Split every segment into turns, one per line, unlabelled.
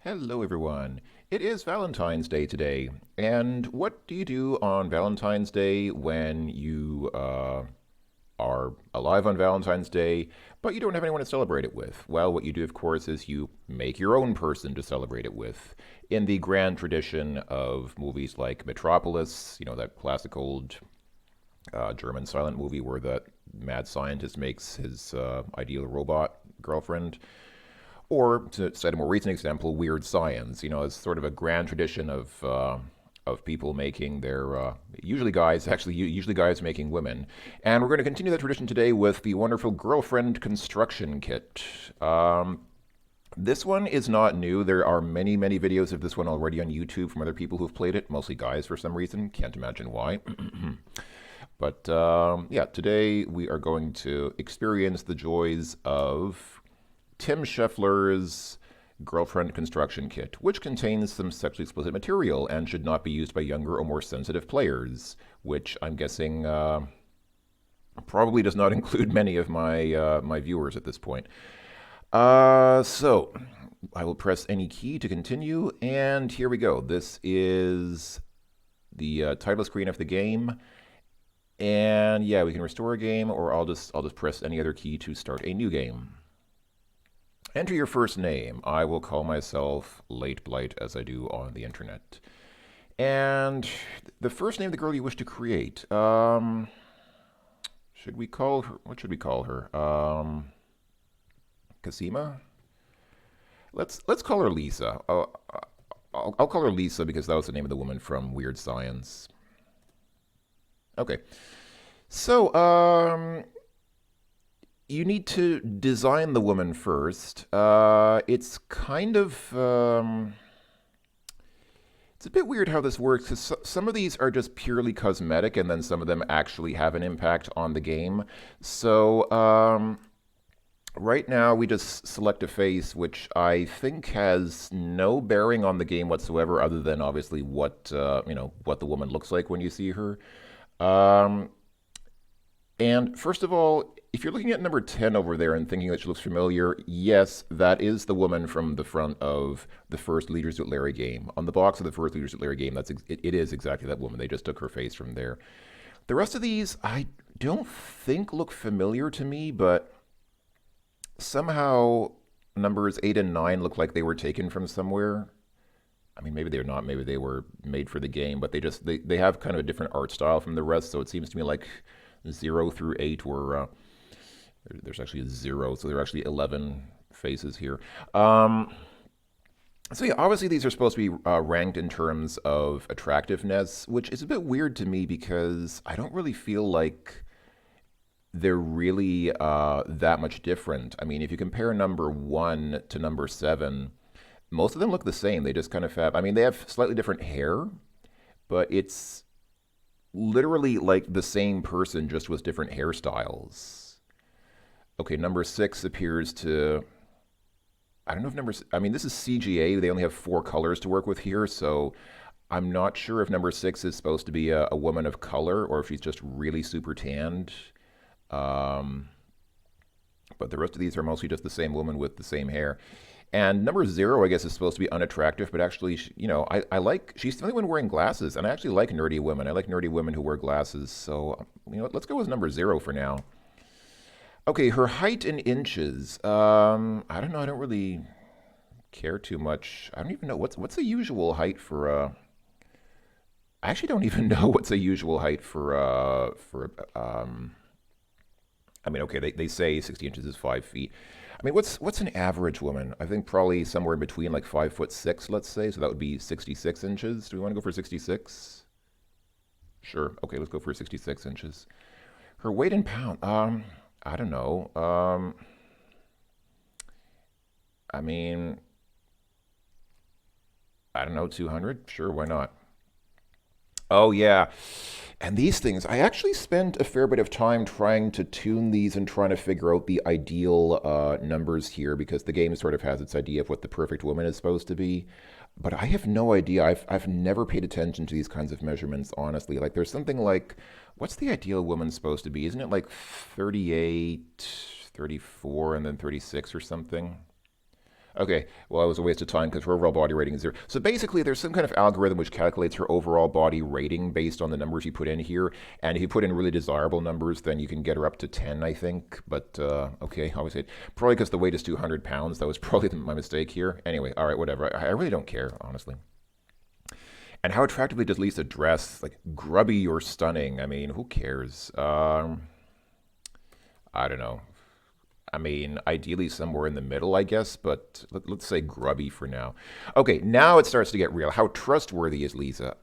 Hello, everyone. It is Valentine's Day today. And what do you do on Valentine's Day when you are alive on Valentine's Day, but you don't have anyone to celebrate it with? Well, what you do, of course, is you make your own person to celebrate it with. In the grand tradition of movies like Metropolis, that classic old German silent movie where that mad scientist makes his ideal robot girlfriend. Or, to cite a more recent example, Weird Science. It's sort of a grand tradition of people making their usually guys, actually usually guys making women. And we're going to continue that tradition today with the wonderful girlfriend construction kit. This one is not new. There are many, many videos of this one already on YouTube from other people who've played it, mostly guys for some reason. Can't imagine why. But yeah, today we are going to experience the joys of Tim Scheffler's girlfriend construction kit, which contains some sexually explicit material and should not be used by younger or more sensitive players, which I'm guessing probably does not include many of my viewers at this point. So I will press any key to continue, and here we go. This is the title screen of the game. And yeah, we can restore a game, or I'll just press any other key to start a new game. Enter your first name. I will call myself Late Blight as I do on the internet. And the first name of the girl you wish to create. Should we call her? What should we call her? Casima? Let's call her Lisa. I'll call her Lisa because that was the name of the woman from Weird Science. Okay. So, you need to design the woman first. It's kind of it's a bit weird how this works because some of these are just purely cosmetic, and then some of them actually have an impact on the game. So right now we just select a face, which I think has no bearing on the game whatsoever, other than obviously what the woman looks like when you see her. Um, and first of all, if you're looking at number 10 over there and thinking that she looks familiar, yes, that is the woman from the front of the first Leaders at Larry game. On the box of the first Leaders at Larry game, it is exactly that woman. They just took her face from there. The rest of these, I don't think look familiar to me, but somehow numbers 8 and 9 look like they were taken from somewhere. I mean, maybe they're not. Maybe they were made for the game, but they have kind of a different art style from the rest. So it seems to me like 0 through 8 were there's actually a 0, so there are actually 11 faces here. So yeah, obviously these are supposed to be ranked in terms of attractiveness, which is a bit weird to me because I don't really feel like they're really that much different. I mean, if you compare number 1 to number 7, most of them look the same. They just kind of have, I mean, they have slightly different hair, but it's literally like the same person, just with different hairstyles. Okay, number 6 appears to. I don't know if I mean, this is CGA. They only have 4 colors to work with here, so I'm not sure if number 6 is supposed to be a woman of color or if she's just really super tanned. Um, but the rest of these are mostly just the same woman with the same hair. And number 0, I guess, is supposed to be unattractive, but actually, I like, she's the only one wearing glasses, and I actually like nerdy women. I like nerdy women who wear glasses, so, let's go with number 0 for now. Okay, her height in inches. I don't know. I don't really care too much. I don't even know what's the usual height for. I actually don't even know what's a usual height for. I mean, okay, they say 60 inches is 5 feet. I mean, what's an average woman? I think probably somewhere in between, like 5'6", let's say. So that would be 66 inches. Do we want to go for 66? Sure. Okay, let's go for 66 inches. Her weight in pound. I don't know. I mean, I don't know, 200? Sure, why not? Oh, yeah. And these things, I actually spent a fair bit of time trying to tune these and trying to figure out the ideal numbers here because the game sort of has its idea of what the perfect woman is supposed to be. But I have no idea. I've never paid attention to these kinds of measurements, honestly. Like, there's something like, what's the ideal woman supposed to be? Isn't it like 38, 34, and then 36 or something? Okay, well, it was a waste of time because her overall body rating is zero. So basically, there's some kind of algorithm which calculates her overall body rating based on the numbers you put in here. And if you put in really desirable numbers, then you can get her up to 10, I think. But okay, I always say probably because the weight is 200 pounds. That was probably my mistake here. Anyway, all right, whatever. I really don't care, honestly. And how attractively does Lisa dress? Like grubby or stunning? I mean, who cares? I don't know. I mean, ideally somewhere in the middle, I guess, but let's say grubby for now. Okay, now it starts to get real. How trustworthy is Lisa?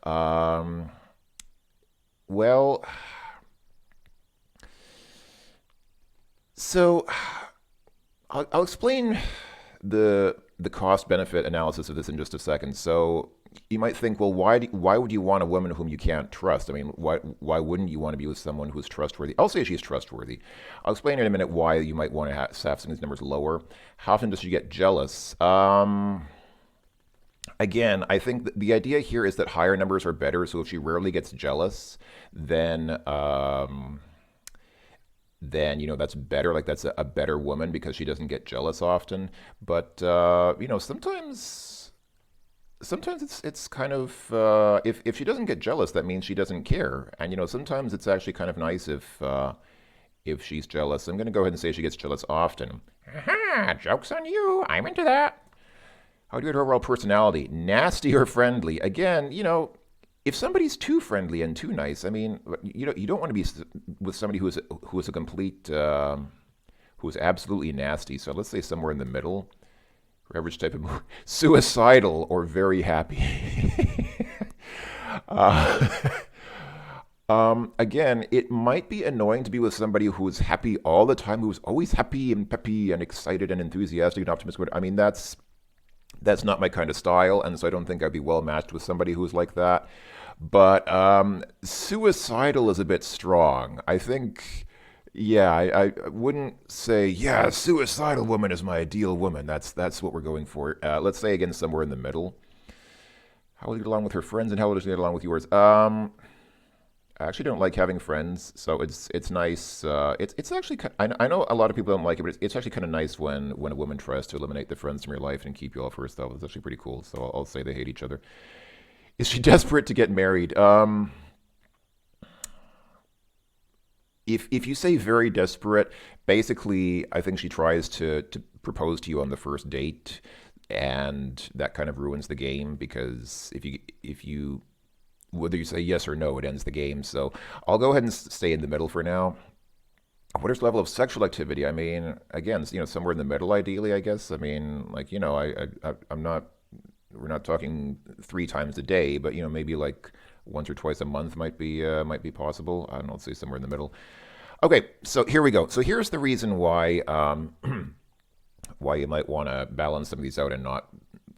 Well, so I'll explain the cost benefit analysis of this in just a second. So you might think, well, why would you want a woman whom you can't trust? I mean, why wouldn't you want to be with someone who's trustworthy? I'll say she's trustworthy. I'll explain in a minute why you might want to have some of these numbers lower. How often does she get jealous? Again, I think the idea here is that higher numbers are better. So if she rarely gets jealous, then that's better. Like that's a better woman because she doesn't get jealous often. But sometimes it's kind of if she doesn't get jealous, that means she doesn't care. And sometimes it's actually kind of nice if she's jealous. I'm going to go ahead and say she gets jealous often. Aha, joke's on you. I'm into that. How do you rate her overall personality? Nasty or friendly? Again, if somebody's too friendly and too nice, I mean, you don't want to be with somebody who is a complete who is absolutely nasty. So let's say somewhere in the middle. Her average type of suicidal or very happy. uh, again, it might be annoying to be with somebody who's happy all the time, who's always happy and peppy and excited and enthusiastic and optimistic. I mean, that's not my kind of style, and so I don't think I'd be well matched with somebody who's like that. But suicidal is a bit strong. I think, yeah, I wouldn't say, yeah, suicidal woman is my ideal woman. That's what we're going for. Let's say again somewhere in the middle. How will you get along with her friends, and how will you get along with yours? I actually don't like having friends, so it's nice. It's actually I know a lot of people don't like it, but it's actually kind of nice when a woman tries to eliminate the friends from your life and keep you all for herself. It's actually pretty cool. So I'll say they hate each other. Is she desperate to get married? If you say very desperate, basically, I think she tries to propose to you on the first date, and that kind of ruins the game because if you whether you say yes or no, it ends the game. So I'll go ahead and stay in the middle for now. What is the level of sexual activity? I mean, again, somewhere in the middle, ideally, I guess. I mean, like, I'm not. We're not talking 3 times a day, but maybe like once or twice a month might be possible. I don't know. Let's say somewhere in the middle. Okay, so here we go. So here's the reason why why you might want to balance some of these out and not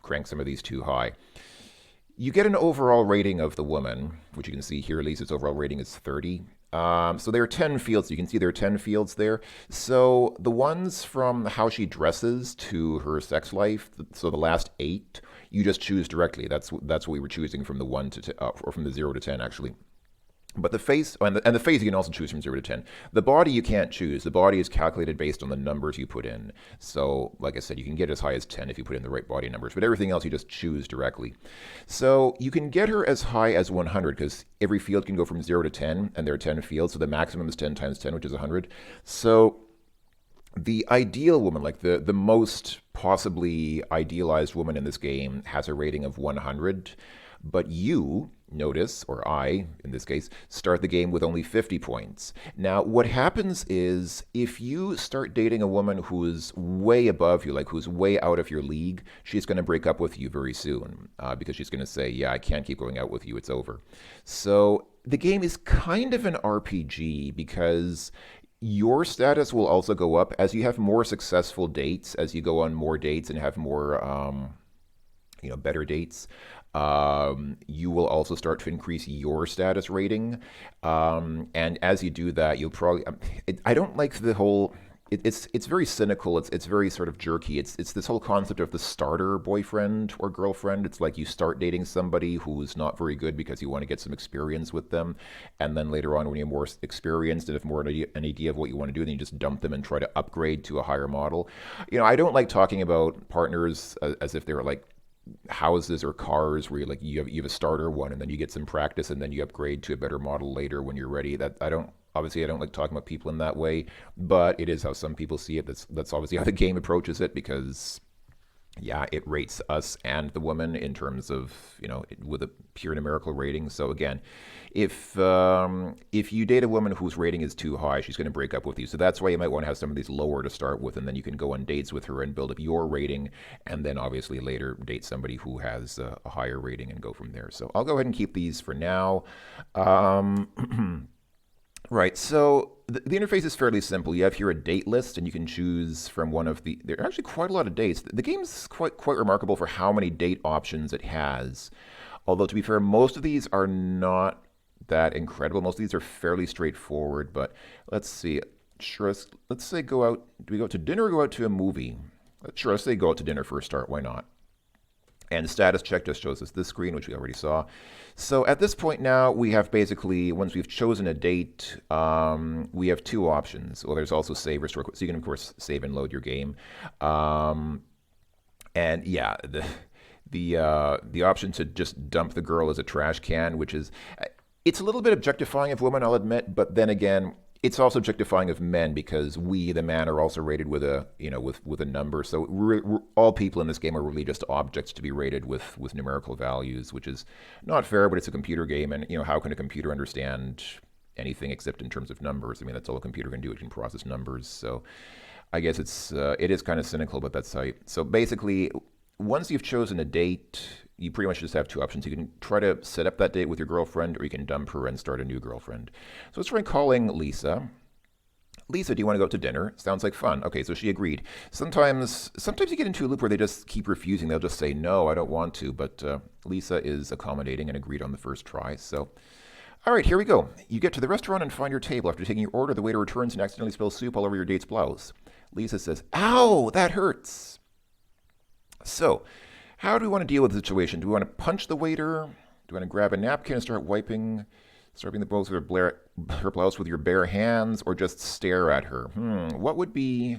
crank some of these too high. You get an overall rating of the woman, which you can see here. Lisa's overall rating is 30. So there are 10 fields. You can see there are 10 fields there. So the ones from how she dresses to her sex life, so the last 8, you just choose directly. That's what we were choosing from the 1 to 10, or from the 0 to 10 actually. But the face, and the face you can also choose from 0 to 10. The body you can't choose. The body is calculated based on the numbers you put in. So, like I said, you can get as high as 10 if you put in the right body numbers. But everything else you just choose directly. So you can get her as high as 100 because every field can go from 0 to 10, and there are 10 fields. So the maximum is 10 times 10, which is 100. So the ideal woman, like the most possibly idealized woman in this game, has a rating of 100. But you, notice, or I, in this case, start the game with only 50 points. Now, what happens is if you start dating a woman who is way above you, like who's way out of your league, she's going to break up with you very soon because she's going to say, yeah, I can't keep going out with you, it's over. So the game is kind of an RPG because your status will also go up as you have more successful dates, as you go on more dates and have more better dates. You will also start to increase your status rating. And as you do that, you'll probably. I don't like the whole. it's very cynical. It's very sort of jerky. It's this whole concept of the starter boyfriend or girlfriend. It's like you start dating somebody who's not very good because you want to get some experience with them, and then later on when you're more experienced and have more an idea of what you want to do, then you just dump them and try to upgrade to a higher model. I don't like talking about partners as if they were like houses or cars where you have a starter one and then you get some practice and then you upgrade to a better model later when you're ready. That I don't like talking about people in that way, but it is how some people see it. That's obviously how the game approaches it because yeah, it rates us and the woman in terms of with a pure numerical rating. So again, if you date a woman whose rating is too high, she's going to break up with you. So that's why you might want to have some of these lower to start with, and then you can go on dates with her and build up your rating, and then obviously later date somebody who has a higher rating and go from there. So I'll go ahead and keep these for now. Right. So the interface is fairly simple. You have here a date list, and you can choose from one of the. There are actually quite a lot of dates. The game's quite remarkable for how many date options it has. Although to be fair, most of these are not that incredible. Most of these are fairly straightforward. But let's see. Sure. Let's say go out. Do we go out to dinner or go out to a movie? Sure. Let's say go out to dinner for a start. Why not? And status check just shows us this screen, which we already saw. So at this point now, we have basically, once we've chosen a date, we have two options. Well, there's also save, restore, so you can, of course, save and load your game. And yeah, the option to just dump the girl as a trash can, which is, it's a little bit objectifying of women, I'll admit, but then again, it's also objectifying of men because we, the man, are also rated with a with a number. So all people in this game are really just objects to be rated with numerical values, which is not fair. But it's a computer game, and how can a computer understand anything except in terms of numbers? I mean, that's all a computer can do. It can process numbers. So I guess it is kind of cynical, but that's how. So basically, once you've chosen a date, you pretty much just have two options. You can try to set up that date with your girlfriend, or you can dump her and start a new girlfriend. So let's try calling Lisa. Lisa, do you want to go out to dinner? Sounds like fun. Okay, so she agreed. Sometimes you get into a loop where they just keep refusing. They'll just say, no, I don't want to. But Lisa is accommodating and agreed on the first try. So, all right, here we go. You get to the restaurant and find your table. After taking your order, the waiter returns and accidentally spills soup all over your date's blouse. Lisa says, ow, that hurts. So, how do we want to deal with the situation? Do we want to punch the waiter? Do we want to grab a napkin and start wiping the blows of her blouse with your bare hands, or just stare at her? What would be...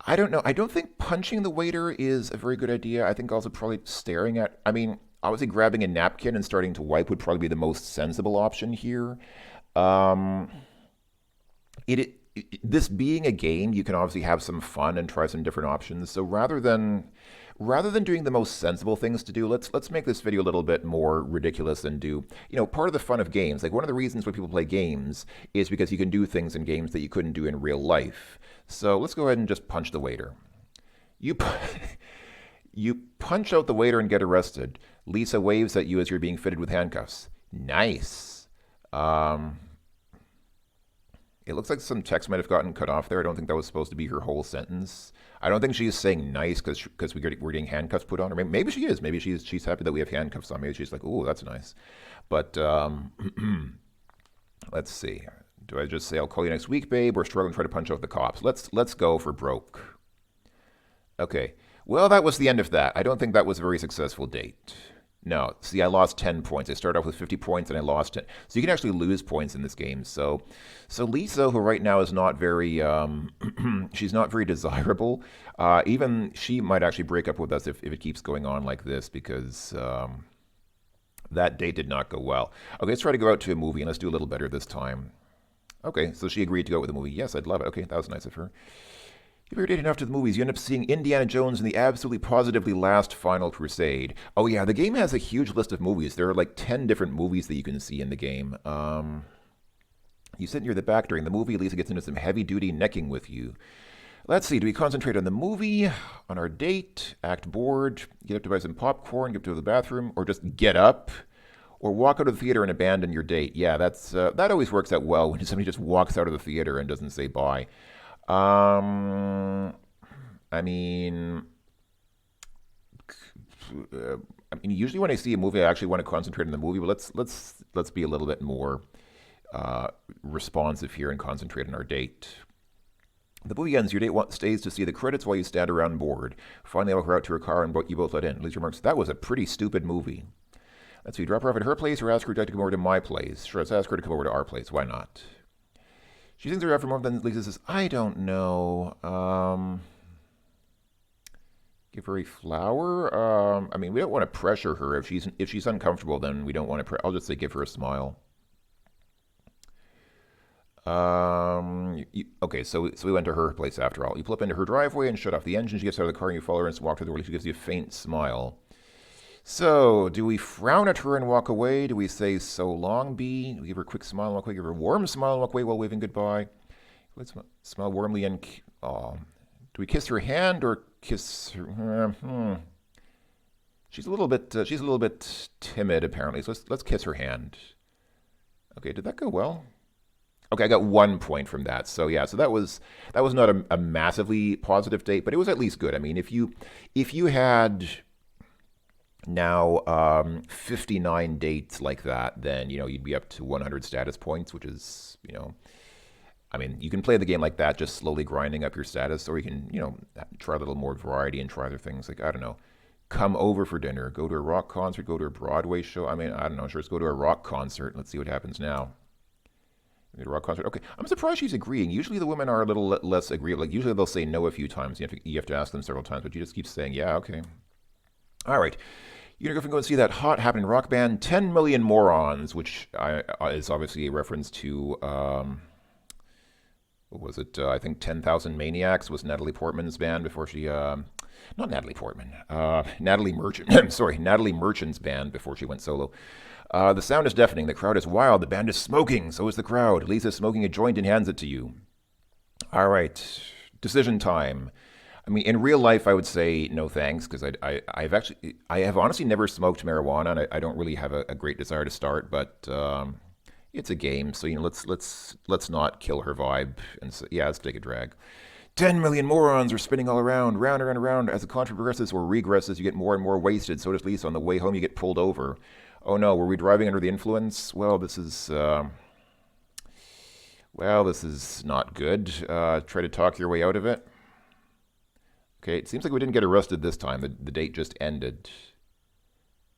I don't know. I don't think punching the waiter is a very good idea. I think also probably staring at... I mean, obviously grabbing a napkin and starting to wipe would probably be the most sensible option here. Um, this being a game, you can obviously have some fun and try some different options. So rather than doing the most sensible things to do, let's make this video a little bit more ridiculous and do, part of the fun of games. Like one of the reasons why people play games is because you can do things in games that you couldn't do in real life. So let's go ahead and just punch the waiter. You you punch out the waiter and get arrested. Lisa waves at you as you're being fitted with handcuffs. Nice. Um, it looks like some text might have gotten cut off there. I don't think that was supposed to be her whole sentence. I don't think she's saying nice because we're getting handcuffs put on her. Maybe she is. Maybe she's happy that we have handcuffs on. Maybe she's like, oh, that's nice. But let's see. Do I just say I'll call you next week, babe, or struggle and try to punch out the cops? Let's go for broke. Okay. Well, that was the end of that. I don't think that was a very successful date. No, see, I lost 10 points. I started off with 50 points and I lost 10. So you can actually lose points in this game. So Lisa, who right now is not very, she's not very desirable. Even she might actually break up with us if it keeps going on like this because that date did not go well. Okay, let's try to go out to a movie and let's do a little better this time. Okay, so she agreed to go with the movie. Yes, I'd love it. Okay, that was nice of her. If you're dating after the movies, you end up seeing Indiana Jones and the absolutely positively last final crusade. Oh yeah, the game has a huge list of movies. There are like 10 different movies that you can see in the game. You sit near the back during the movie. Lisa gets into some heavy-duty necking with you. Let's see, do we concentrate on the movie, on our date, act bored, get up to buy some popcorn, get to the bathroom, or just get up? Or walk out of the theater and abandon your date? Yeah, that always works out well when somebody just walks out of the theater and doesn't say bye. Um, I mean, usually when I see a movie, I actually want to concentrate on the movie. But let's be a little bit more responsive here and concentrate on our date. The movie ends. Your date stays to see the credits while you stand around bored. Finally, walk her out to her car and you both let in. Lisa remarks, "That was a pretty stupid movie." Let's see. Drop her off at her place or ask her to come over to my place. Sure, let's ask her to come over to our place. Why not? She thinks they're out for more than Lisa says, "I don't know. Give her a flower. I mean, we don't want to pressure her. If she's uncomfortable, then we don't want to. I'll just say give her a smile. Okay, so we went to her place after all. You pull up into her driveway and shut off the engine. She gets out of the car and you follow her and walk to the door. She gives you a faint smile. So, do we frown at her and walk away? Do we say so long, B? Do we give her a quick smile and walk away? Give her a warm smile and walk away while waving goodbye? Let's smile warmly and do we kiss her hand or kiss her? She's a little bit timid apparently. So let's kiss her hand. Okay, did that go well? Okay, I got 1 point from that. So yeah, so that was not a massively positive date, but it was at least good. I mean, if you had now 59 dates like that, then you'd be up to 100 status points, which is I mean, you can play the game like that, just slowly grinding up your status, or you can try a little more variety and try other things like I don't know. Come over for dinner, go to a rock concert, go to a Broadway show. I mean, I don't know. Sure, let's go to a rock concert. Let's see what happens now. Go to a rock concert. Okay, I'm surprised she's agreeing. Usually the women are a little less agreeable. Like usually they'll say no a few times. You have to ask them several times, but you just keep saying yeah, okay. All right. You're going to go and see that hot happening rock band, 10 Million Morons, which is obviously a reference to, what was it? I think 10,000 Maniacs was Natalie Portman's band before she, not Natalie Portman, Natalie Merchant, sorry, Natalie Merchant's band before she went solo. The sound is deafening, the crowd is wild, the band is smoking, so is the crowd. Lisa's smoking a joint and hands it to you. All right, decision time. I mean, in real life, I would say no thanks because I have honestly never smoked marijuana, and I don't really have a great desire to start. But it's a game, so let's not kill her vibe. And so, yeah, let's take a drag. 10 million morons are spinning all around, round and around. As the concert progresses or regresses, you get more and more wasted. So does Lisa. On the way home, you get pulled over. Oh no, were we driving under the influence? This is not good. Try to talk your way out of it. Okay, it seems like we didn't get arrested this time. The date just ended.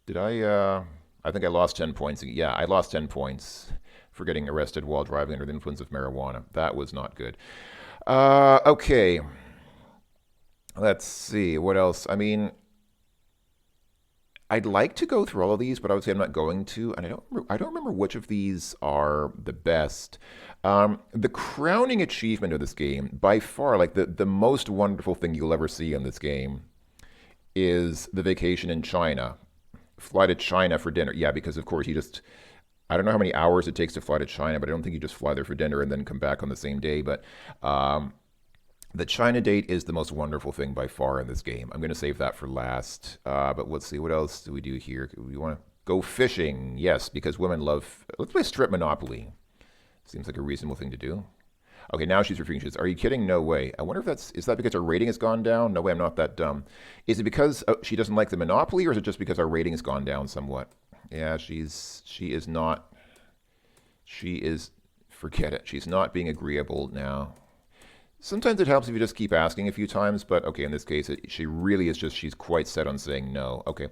Did I? I think I lost 10 points. Yeah, I lost 10 points for getting arrested while driving under the influence of marijuana. That was not good. Okay. Let's see. What else? I mean, I'd like to go through all of these, but I would say I'm not going to, and I don't remember which of these are the best. The crowning achievement of this game, by far, like the most wonderful thing you'll ever see in this game, is the vacation in China. Fly to China for dinner. Yeah, because of course I don't know how many hours it takes to fly to China, but I don't think you just fly there for dinner and then come back on the same day. But the China date is the most wonderful thing by far in this game. I'm going to save that for last. But let's see, what else do we do here? We want to go fishing. Yes, because women love. Let's play Strip Monopoly. Seems like a reasonable thing to do. Okay, now she's refusing. Are you kidding? No way. I wonder if is that because her rating has gone down? No way, I'm not that dumb. Is it because she doesn't like the Monopoly, or is it just because our rating has gone down somewhat? Yeah, she is not. Forget it. She's not being agreeable now. Sometimes it helps if you just keep asking a few times, but okay, in this case, she really is she's quite set on saying no. Okay.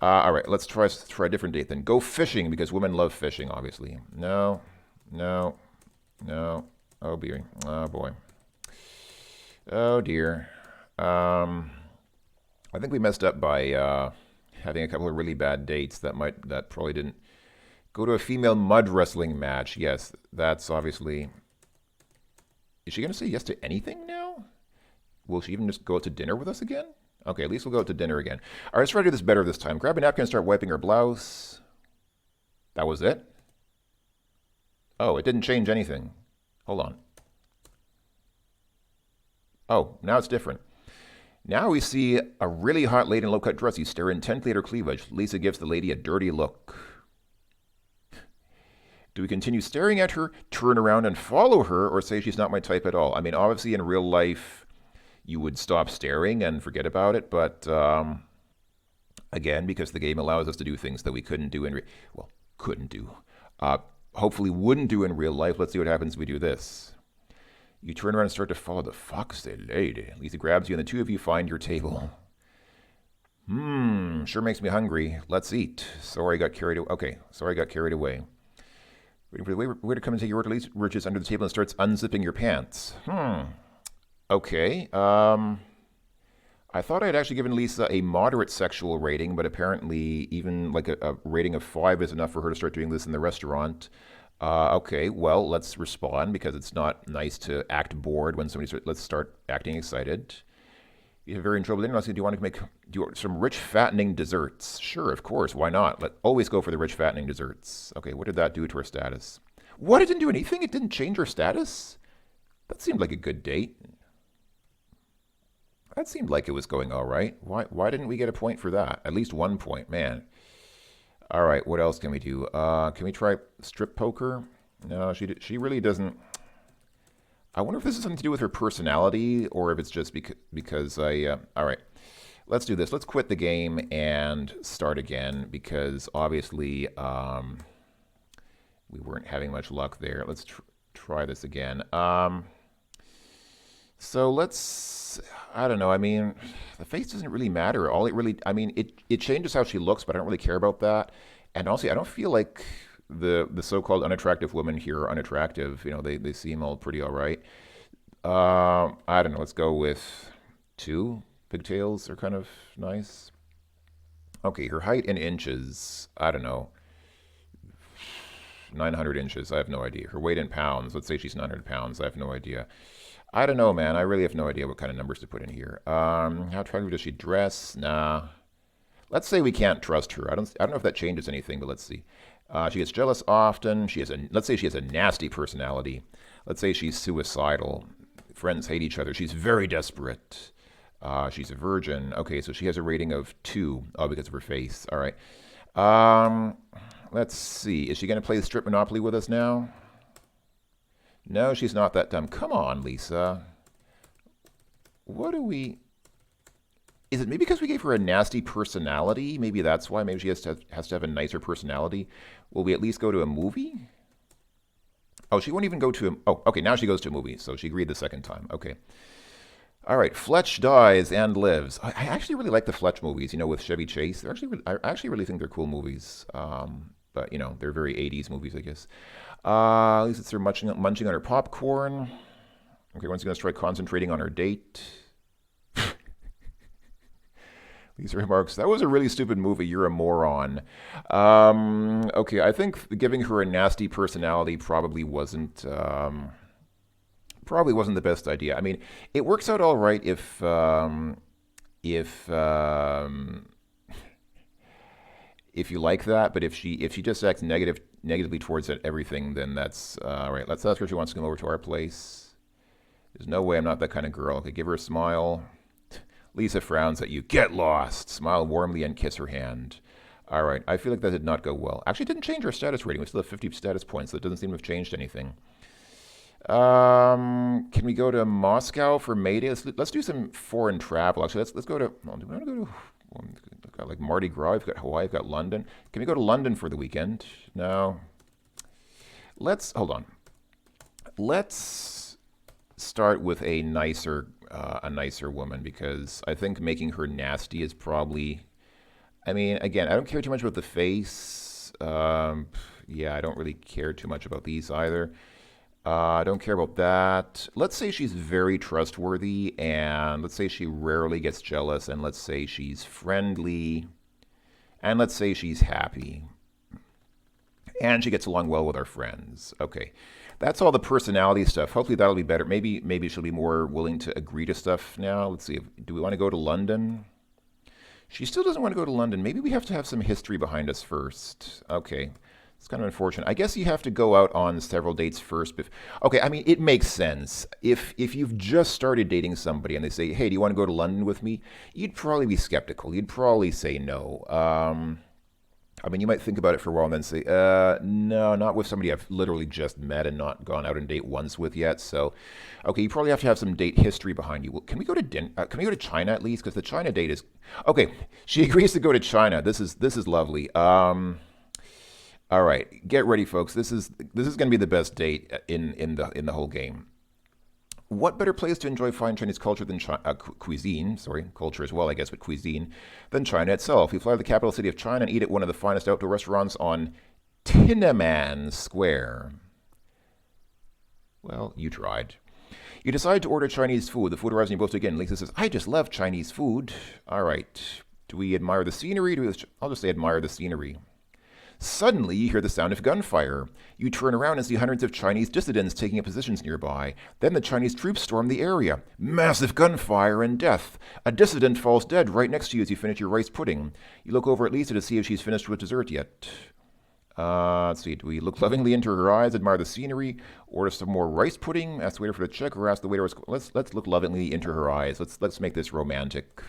All right, let's try a different date then. Go fishing, because women love fishing, obviously. No, no, no. Oh, oh boy. Oh dear. I think we messed up by having a couple of really bad dates that probably didn't. Go to a female mud wrestling match. Yes, that's obviously. Is she going to say yes to anything now? Will she even just go out to dinner with us again? Okay, at least we'll go out to dinner again. All right, let's try to do this better this time. Grab a napkin and start wiping her blouse. That was it? Oh, it didn't change anything. Hold on. Oh, now it's different. Now we see a really hot lady in a low-cut dress. You stare intently at her cleavage. Lisa gives the lady a dirty look. Do we continue staring at her, turn around and follow her, or say she's not my type at all? I mean, obviously in real life, you would stop staring and forget about it, but again, because the game allows us to do things that we couldn't do couldn't do. Hopefully wouldn't do in real life. Let's see what happens if we do this. You turn around and start to follow the foxy lady. Lisa grabs you, and the two of you find your table. Sure makes me hungry. Let's eat. Sorry, I got carried away. Okay, sorry, I got carried away. Waiting for the waiter to come and take your order. Lisa reaches under the table and starts unzipping your pants. Okay. I thought I had actually given Lisa a moderate sexual rating, but apparently even like a rating of 5 is enough for her to start doing this in the restaurant. Okay, well, let's respond because it's not nice to act bored when let's start acting excited. You're very in trouble. Do you want to do some rich fattening desserts? Sure, of course. Why not? Always go for the rich fattening desserts. Okay, what did that do to her status? What? It didn't do anything? It didn't change her status? That seemed like a good date. That seemed like it was going all right. Why didn't we get a point for that? At least 1 point, man. All right, what else can we do? Can we try strip poker? No, she really doesn't. I wonder if this is something to do with her personality or if it's just because I. All right, let's do this. Let's quit the game and start again because obviously we weren't having much luck there. Let's try this again. So let's. I don't know. I mean, the face doesn't really matter. All it really. I mean, it changes how she looks, but I don't really care about that. And honestly, I don't feel like the so-called unattractive women here are unattractive. You know, they seem all pretty all right. I don't know. Let's go with 2. Pigtails are kind of nice. Okay, her height in inches. I don't know. 900 inches. I have no idea. Her weight in pounds. Let's say she's 900 pounds. I have no idea. I don't know, man. I really have no idea what kind of numbers to put in here. How attractive does she dress? Nah. Let's say we can't trust her. I don't know if that changes anything, but let's see. She gets jealous often. Let's say she has a nasty personality. Let's say she's suicidal. Friends hate each other. She's very desperate. She's a virgin. Okay, so she has a rating of 2. Oh, because of her face. All right. Let's see. Is she going to play the strip Monopoly with us now? No, she's not that dumb. Come on, Lisa. What do we... Is it maybe because we gave her a nasty personality? Maybe that's why. Maybe she has to have a nicer personality. Will we at least go to a movie? Oh, she won't even go to a... Oh, okay, now she goes to a movie. So she agreed the second time. Okay. All right, Fletch dies and lives. I actually really like the Fletch movies, you know, with Chevy Chase. I actually really think they're cool movies. But, you know, they're very 80s movies, I guess. At least it's her munching on her popcorn. Okay, once going to try concentrating on her date. These remarks, that was a really stupid movie. You're a moron. Okay, I think giving her a nasty personality probably wasn't the best idea. I mean, it works out all right if you like that, but if she just acts negatively towards everything, then that's right. Let's ask her if she wants to come over to our place. There's no way I'm not that kind of girl. Okay, give her a smile. Lisa frowns at you. Get lost. Smile warmly and kiss her hand. All right. I feel like that did not go well. Actually, it didn't change our status rating. We still have 50 status points, so it doesn't seem to have changed anything. Can we go to Moscow for May Day? Let's do some foreign travel. Actually, let's go to. Well, do we want to go to? I've got like Mardi Gras. I've got Hawaii. I've got London. Can we go to London for the weekend? No. Hold on. Let's start with a nicer woman because I think making her nasty is probably. I mean, again, I don't care too much about the face. Yeah, I don't really care too much about these either. I don't care about that. Let's say she's very trustworthy, and let's say she rarely gets jealous, and let's say she's friendly, and let's say she's happy, and she gets along well with our friends. Okay, that's all the personality stuff. Hopefully that'll be better. Maybe she'll be more willing to agree to stuff now. Let's see. Do we want to go to London? She still doesn't want to go to London. Maybe we have to have some history behind us first. Okay. It's kind of unfortunate. I guess you have to go out on several dates first. Okay, I mean, it makes sense. If you've just started dating somebody and they say, hey, do you want to go to London with me? You'd probably be skeptical. You'd probably say no. I mean, you might think about it for a while and then say, no, not with somebody I've literally just met and not gone out on a date once with yet. So, okay, you probably have to have some date history behind you. Can we go to Can we go to China at least? Because the China date is okay. She agrees to go to China. This is lovely. All right, get ready, folks. This is going to be the best date in the whole game. what better place to enjoy fine Chinese culture than cuisine? Sorry, culture as well, I guess, but cuisine than China itself. We fly to the capital city of China and eat at one of the finest outdoor restaurants on Tiananmen Square. Well, you tried. You decide to order Chinese food. The food arrives and you both begin. Lisa says, I just love Chinese food. All right. Do we admire the scenery? I'll just say admire the scenery. Suddenly, you hear the sound of gunfire. You turn around and see hundreds of Chinese dissidents taking up positions nearby. Then the Chinese troops storm the area. Massive gunfire and death. A dissident falls dead right next to you as you finish your rice pudding. You look over at Lisa to see if she's finished with dessert yet. Let's see. Do we look lovingly into her eyes, admire the scenery, order some more rice pudding, ask the waiter for the check, or ask the waiter? Let's look lovingly into her eyes. Let's make this romantic.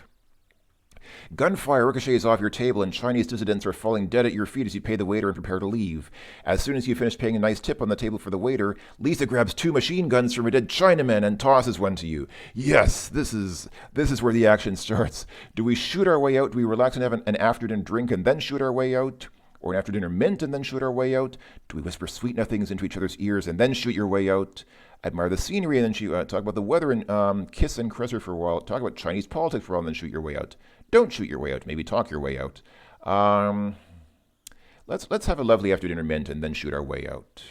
Gunfire ricochets off your table, and Chinese dissidents are falling dead at your feet as you pay the waiter and prepare to leave. As soon as you finish paying a nice tip on the table for the waiter, Lisa grabs 2 machine guns from a dead Chinaman and tosses one to you. Yes, this is where the action starts. Do we shoot our way out? Do we relax and have an after-dinner drink and then shoot our way out? Or an after-dinner mint and then shoot our way out? Do we whisper sweet nothings into each other's ears and then shoot your way out? Admire the scenery and then talk about the weather and kiss and caress her for a while. Talk about Chinese politics for a while and then shoot your way out. Don't shoot your way out. Maybe talk your way out. Let's have a lovely after-dinner mint and then shoot our way out.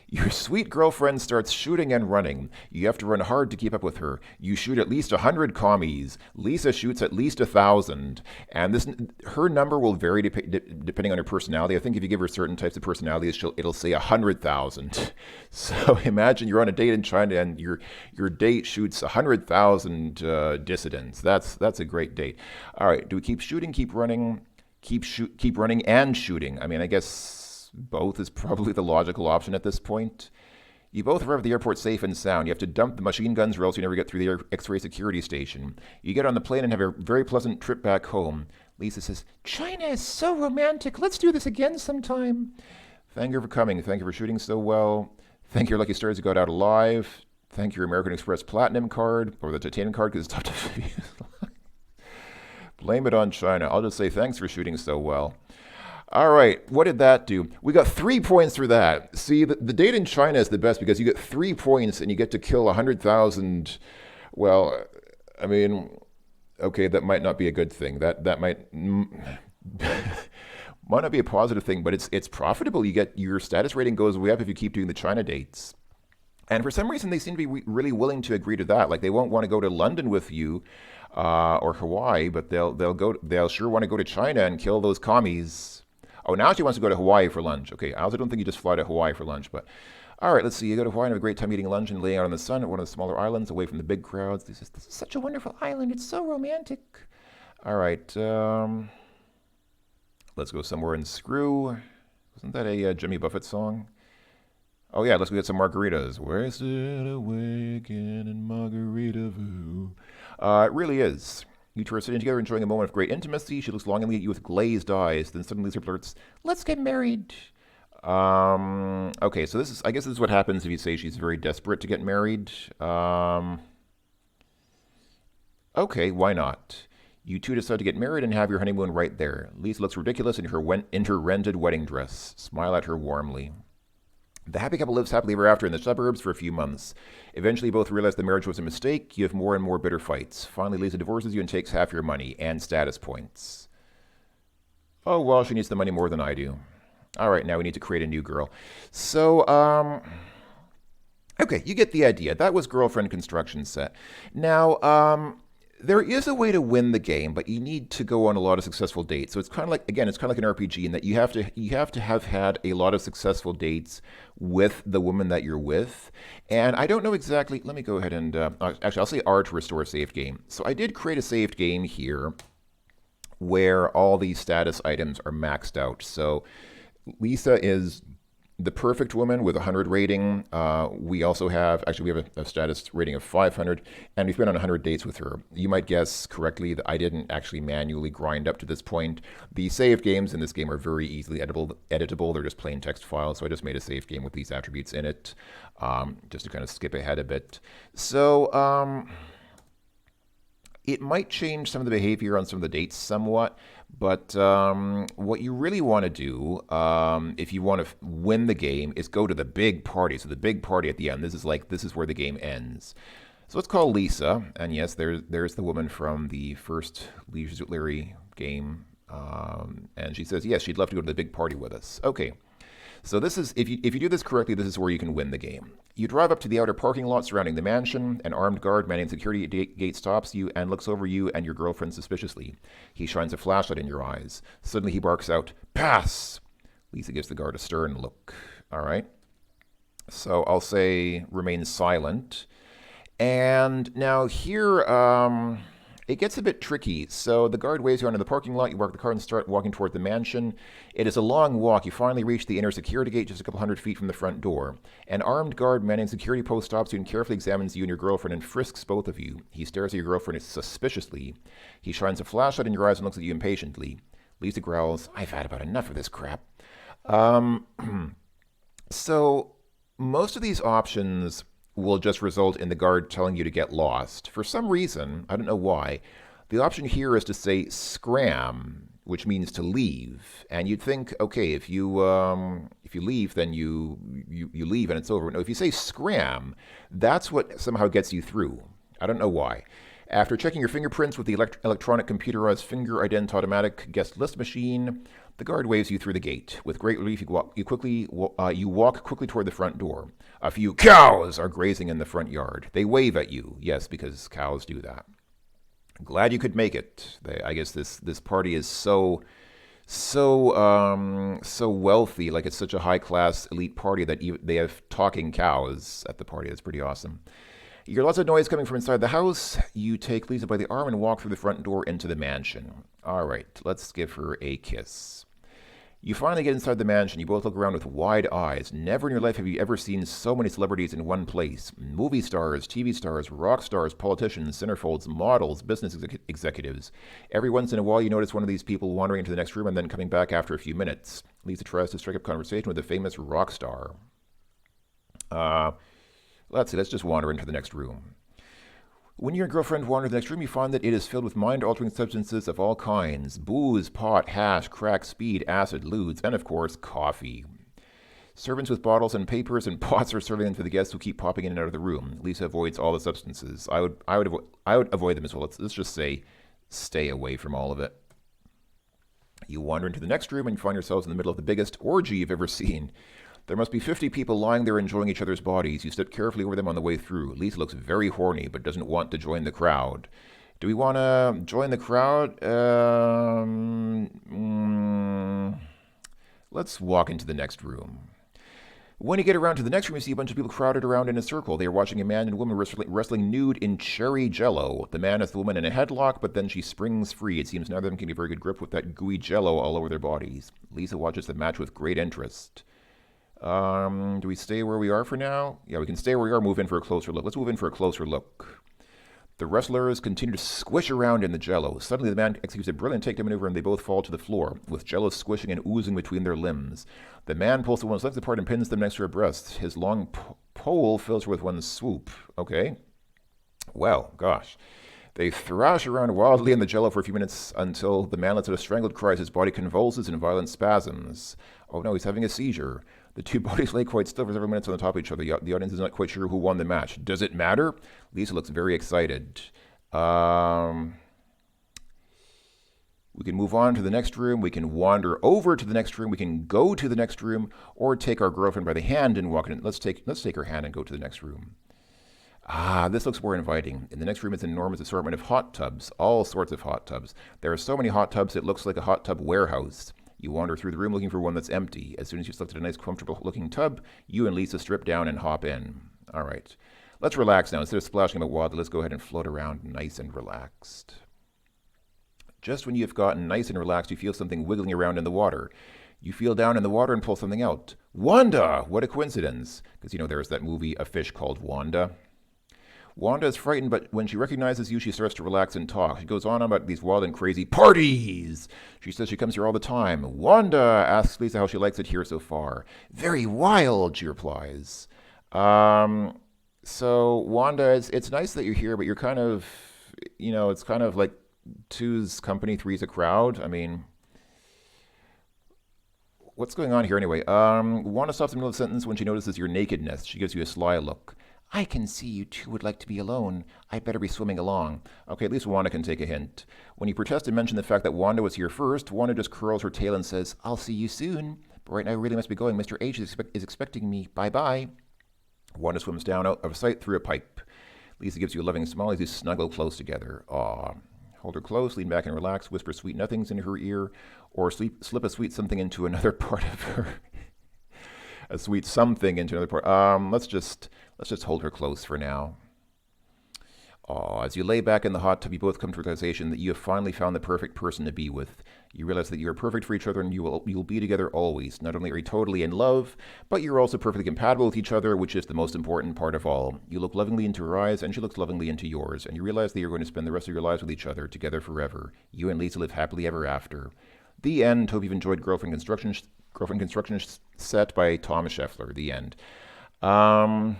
Your sweet girlfriend starts shooting and running. You have to run hard to keep up with her. You shoot at least 100 commies. Lisa shoots at least 1,000. And her number will vary depending on her personality. I think if you give her certain types of personalities, it'll say 100,000. So imagine you're on a date in China and your date shoots 100,000 dissidents. That's a great date. All right, do we keep shooting, keep running, keep running and shooting? I mean, I guess both is probably the logical option at this point. You both arrive at the airport safe and sound. You have to dump the machine guns or else you never get through the X-ray security station. You get on the plane and have a very pleasant trip back home. Lisa says, China is so romantic. Let's do this again sometime. Thank you for coming. Thank you for shooting so well. Thank your lucky stars who got out alive. Thank your American Express Platinum card, or the Titanium card, because it's tough to blame it on China. I'll just say thanks for shooting so well. All right, what did that do? We got 3 points for that. See, the date in China is the best because you get 3 points and you get to kill 100,000. Well, I mean, okay, that might not be a good thing. That might might not be a positive thing, but it's profitable. You get your status rating goes way up if you keep doing the China dates. And for some reason, they seem to be really willing to agree to that. Like they won't want to go to London with you or Hawaii, but they'll sure want to go to China and kill those commies. Oh, now she wants to go to Hawaii for lunch. Okay, I also don't think you just fly to Hawaii for lunch, but all right, let's see. You go to Hawaii and have a great time eating lunch and laying out in the sun at one of the smaller islands away from the big crowds. This is such a wonderful island. It's so romantic. All right, let's go somewhere and screw. Wasn't that a Jimmy Buffett song? Oh yeah, let's go get some margaritas. Wasted awake in Margaritaville. It really is. You two are sitting together enjoying a moment of great intimacy. She looks longingly at you with glazed eyes. Then suddenly Lisa blurts, let's get married. Okay, so I guess this is what happens if you say she's very desperate to get married. Okay, why not? You two decide to get married and have your honeymoon right there. Lisa looks ridiculous in her rented wedding dress. Smile at her warmly. The happy couple lives happily ever after in the suburbs for a few months. Eventually, both realize the marriage was a mistake. You have more and more bitter fights. Finally, Lisa divorces you and takes half your money and status points. Oh, well, she needs the money more than I do. All right, now we need to create a new girl. So, okay, you get the idea. That was Girlfriend Construction Set. Now, there is a way to win the game, but you need to go on a lot of successful dates. So it's kind of like, again, it's kind of like an RPG in that you have to have had a lot of successful dates with the woman that you're with. And I don't know exactly. Let me go ahead and actually I'll say R to restore a saved game. So I did create a saved game here where all these status items are maxed out. So Lisa is the perfect woman with a 100 rating. We also have a status rating of 500, and we've been on 100 dates with her. You might guess correctly that I didn't actually manually grind up to this point. The save games in this game are very easily editable. They're just plain text files, so I just made a save game with these attributes in it, just to kind of skip ahead a bit. So, It might change some of the behavior on some of the dates somewhat, but what you really want to do, if you want to win the game, is go to the big party. So the big party at the end. This is where the game ends. So let's call Lisa, and yes, there's the woman from the first Leisure Larry game, and she says yes, she'd love to go to the big party with us. Okay, so this is if you do this correctly, this is where you can win the game. You drive up to the outer parking lot surrounding the mansion. An armed guard manning the security gate stops you and looks over you and your girlfriend suspiciously. He shines a flashlight in your eyes. Suddenly he barks out, "Pass!" Lisa gives the guard a stern look. All right. So I'll say remain silent. And now here, it gets a bit tricky. So the guard waves you onto the parking lot. You park the car and start walking toward the mansion. It is a long walk. You finally reach the inner security gate just a couple hundred feet from the front door. An armed guard manning the security post stops you and carefully examines you and your girlfriend and frisks both of you. He stares at your girlfriend suspiciously. He shines a flashlight in your eyes and looks at you impatiently. Lisa growls, "I've had about enough of this crap." Um, so most of these options will just result in the guard telling you to get lost. For some reason, I don't know why, the option here is to say scram, which means to leave. And you'd think, okay, if you leave, then you leave and it's over. No, if you say scram, that's what somehow gets you through. I don't know why. After checking your fingerprints with the electronic computerized finger ident automatic guest list machine, the guard waves you through the gate. With great relief, you walk quickly toward the front door. A few cows are grazing in the front yard. They wave at you. Yes, because cows do that. Glad you could make it. I guess this party is so wealthy. Like it's such a high class elite party that they have talking cows at the party. That's pretty awesome. You hear lots of noise coming from inside the house. You take Lisa by the arm and walk through the front door into the mansion. All right, let's give her a kiss. You finally get inside the mansion. You both look around with wide eyes. Never in your life have you ever seen so many celebrities in one place. Movie stars, TV stars, rock stars, politicians, centerfolds, models, business executives. Every once in a while you notice one of these people wandering into the next room and then coming back after a few minutes. Lisa tries to strike up conversation with a famous rock star. Let's see, let's just wander into the next room. When you and your girlfriend wander to the next room, you find that it is filled with mind-altering substances of all kinds. Booze, pot, hash, crack, speed, acid, ludes, and of course, coffee. Servants with bottles and papers and pots are serving them to the guests who keep popping in and out of the room. Lisa avoids all the substances. I would avoid them as well. Let's just say, stay away from all of it. You wander into the next room and you find yourselves in the middle of the biggest orgy you've ever seen. There must be 50 people lying there enjoying each other's bodies. You step carefully over them on the way through. Lisa looks very horny, but doesn't want to join the crowd. Do we want to join the crowd? Let's walk into the next room. When you get around to the next room, you see a bunch of people crowded around in a circle. They are watching a man and woman wrestling nude in cherry jello. The man has the woman in a headlock, but then she springs free. It seems neither of them can get a very good grip with that gooey jello all over their bodies. Lisa watches the match with great interest. Do we stay where we are for now? Yeah, we can stay where we are, move in for a closer look. Let's move in for a closer look. The wrestlers continue to squish around in the jello. Suddenly, the man executes a brilliant takedown maneuver and they both fall to the floor, with jello squishing and oozing between their limbs. The man pulls the woman's legs apart and pins them next to her breasts. His long pole fills her with one swoop. Okay. Well, gosh. They thrash around wildly in the jello for a few minutes until the man lets out a strangled cry as his body convulses in violent spasms. Oh no, he's having a seizure. The two bodies lay quite still for several minutes on the top of each other. The audience is not quite sure who won the match. Does it matter? Lisa looks very excited. We can move on to the next room. We can wander over to the next room. We can go to the next room, or take our girlfriend by the hand and walk in. Let's take her hand and go to the next room. This looks more inviting. In the next room is an enormous assortment of hot tubs, all sorts of hot tubs. There are so many hot tubs it looks like a hot tub warehouse. You wander through the room looking for one that's empty. As soon as you've selected a nice, comfortable-looking tub, you and Lisa strip down and hop in. All right. Let's relax now. Instead of splashing about wildly, let's go ahead and float around nice and relaxed. Just when you've gotten nice and relaxed, you feel something wiggling around in the water. You feel down in the water and pull something out. Wanda! What a coincidence. Because, there's that movie, A Fish Called Wanda. Wanda is frightened, but when she recognizes you, she starts to relax and talk. She goes on about these wild and crazy parties. She says she comes here all the time. Wanda asks Lisa how she likes it here so far. Very wild, she replies. So Wanda, it's nice that you're here, but you're kind of it's kind of like two's company, three's a crowd. I mean, what's going on here anyway? Wanda stops in the middle of the sentence when she notices your nakedness. She gives you a sly look. I can see you two would like to be alone. I'd better be swimming along. Okay, at least Wanda can take a hint. When you protest and mention the fact that Wanda was here first, Wanda just curls her tail and says, I'll see you soon. But right now, I really must be going. Mr. H is expecting me. Bye bye. Wanda swims down out of sight through a pipe. Lisa gives you a loving smile as you snuggle close together. Aw. Hold her close, lean back and relax, whisper sweet nothings into her ear, or slip a sweet something into another part of her. A sweet something into another part. Let's just hold her close for now. Oh, as you lay back in the hot tub, you both come to the realization that you have finally found the perfect person to be with. You realize that you are perfect for each other and you will be together always. Not only are you totally in love, but you're also perfectly compatible with each other, which is the most important part of all. You look lovingly into her eyes, and she looks lovingly into yours, and you realize that you're going to spend the rest of your lives with each other, together forever. You and Lisa live happily ever after. The end. Hope you've enjoyed Girlfriend Construction Set by Tom Scheffler. The end. Um,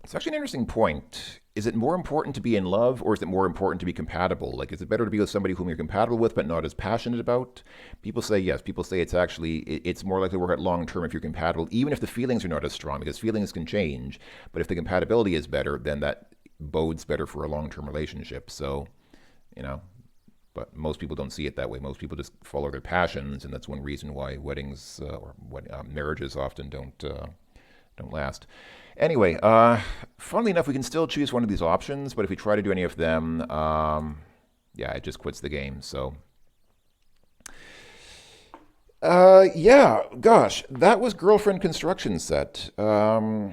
it's actually an interesting point. Is it more important to be in love, or is it more important to be compatible? Like, is it better to be with somebody whom you're compatible with but not as passionate about? People say yes. People say it's more likely to work out long term if you're compatible, even if the feelings are not as strong, because feelings can change. But if the compatibility is better, then that bodes better for a long term relationship. So, you know, but most people don't see it that way. Most people just follow their passions, and that's one reason why weddings or marriages often don't last. Anyway, funnily enough, we can still choose one of these options, but if we try to do any of them, yeah, it just quits the game. So, yeah, gosh, that was Girlfriend Construction Set. I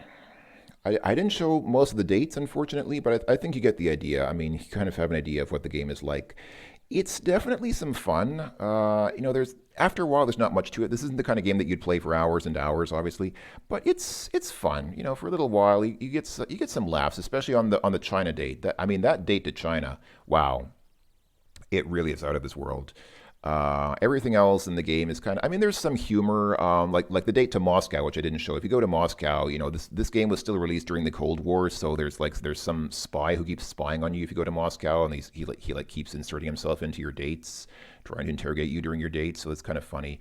didn't show most of the dates, unfortunately, but I think you get the idea. I mean, you kind of have an idea of what the game is like. It's definitely some fun. There's after a while, there's not much to it. This isn't the kind of game that you'd play for hours and hours, obviously, but it's fun. For a little while, you get some laughs, especially on the China date. That date to China, wow, it really is out of this world. Everything else in the game is kind of. I mean, there's some humor, like the date to Moscow, which I didn't show. If you go to Moscow, this game was still released during the Cold War, so there's some spy who keeps spying on you if you go to Moscow, and he keeps inserting himself into your dates, trying to interrogate you during your dates. So it's kind of funny.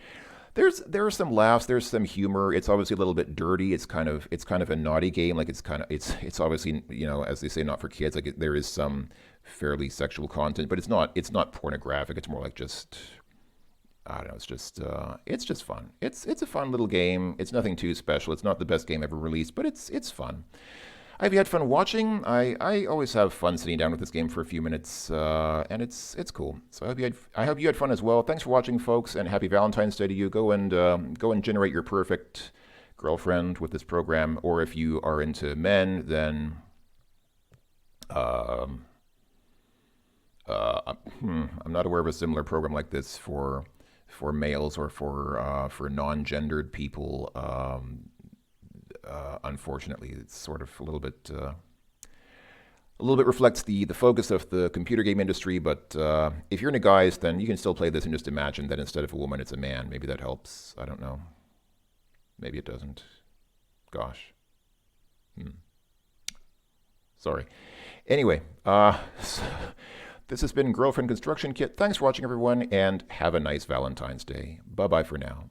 There are some laughs. There's some humor. It's obviously a little bit dirty. It's kind of a naughty game. Like it's obviously as they say, not for kids. Like there is some fairly sexual content, but it's not pornographic. It's more like just I don't know. It's just fun. It's a fun little game. It's nothing too special. It's not the best game ever released, but it's fun. Have you had fun watching? I always have fun sitting down with this game for a few minutes, and it's cool. So I hope you had fun as well. Thanks for watching, folks, and happy Valentine's Day to you. Go and generate your perfect girlfriend with this program, or if you are into men, then um, I'm not aware of a similar program like this for males or for non-gendered people. Unfortunately, it's sort of a little bit reflects the focus of the computer game industry. But if you're into guys, then you can still play this and just imagine that instead of a woman, it's a man. Maybe that helps. I don't know. Maybe it doesn't. Gosh. Hmm. Sorry. Anyway, this has been Girlfriend Construction Kit. Thanks for watching, everyone, and have a nice Valentine's Day. Bye bye for now.